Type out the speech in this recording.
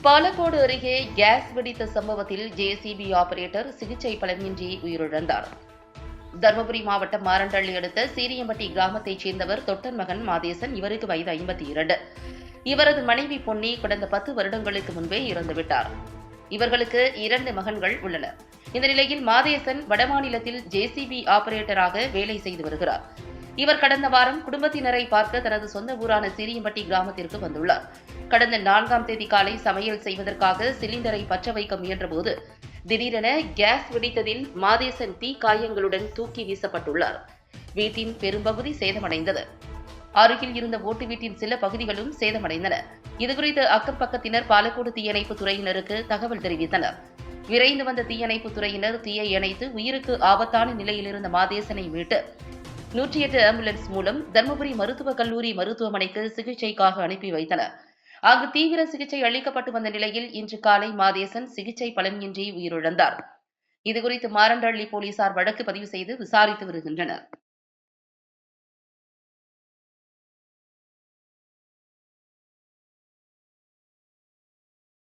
பாலக்கோடு அருகே கேஸ் வெடித்த சம்பவத்தில் ஜேசிபி ஆபரேட்டர் சிகிச்சை பலனின்றி உயிரிழந்தார். தருமபுரி மாவட்டம் மாரண்டள்ளி அடுத்த சீரியம்பட்டி கிராமத்தைச் சேர்ந்தவர் தொட்டன் மகன் மாதேசன். இவருக்கு வயது 52. இவரது மனைவி பொன்னி கடந்த 10 வருடங்களுக்கு முன்பே இறந்துவிட்டார். இவர்களுக்கு 2 மகன்கள் உள்ளனர். இந்த நிலையில் மாதேசன் வடமாநிலத்தில் ஜேசிபி ஆபரேட்டராக வேலை செய்து வருகிறார். இவர் கடந்த வாரம் குடும்பத்தினரை பார்க்க தனது சொந்த ஊரான சீரியம்பட்டி கிராமத்திற்கு வந்துள்ளார். கடந்த 4ஆம் தேதி காலை சமையல் செய்வதற்காக சிலிண்டரை பற்ற வைக்க முயன்றபோது திடீரென கேஸ் வெடித்ததில் மாதேசன் தீ காயங்களுடன் தூக்கி வீசப்பட்டுள்ளார். வீட்டின் பெரும்பகுதி சேதமடைந்தது. அருகில் இருந்த ஓட்டு வீட்டின் சில பகுதிகளும் சேதமடைந்தன. இதுகுறித்து அக்கம் பக்கத்தினர் பாலக்கோடு தீயணைப்பு துறையினருக்கு தகவல் தெரிவித்தனர். விரைந்து வந்த தீயணைப்பு துறையினர் தீயை அணைத்து உயிருக்கு ஆபத்தான நிலையில் இருந்த மாதேசனை மீட்டு 108 ஆம்புலன்ஸ் மூலம் தருமபுரி மருத்துவக் கல்லூரி மருத்துவமனைக்கு சிகிச்சைக்காக அனுப்பி வைத்தனர். அங்கு தீவிர சிகிச்சை அளிக்கப்பட்டு வந்த நிலையில் இன்று காலை மாதேசன் சிகிச்சை பலனின்றி உயிரிழந்தார். இதுகுறித்து மாரண்டள்ளி போலீசார் வழக்கு பதிவு செய்து விசாரித்து வருகின்றனர்.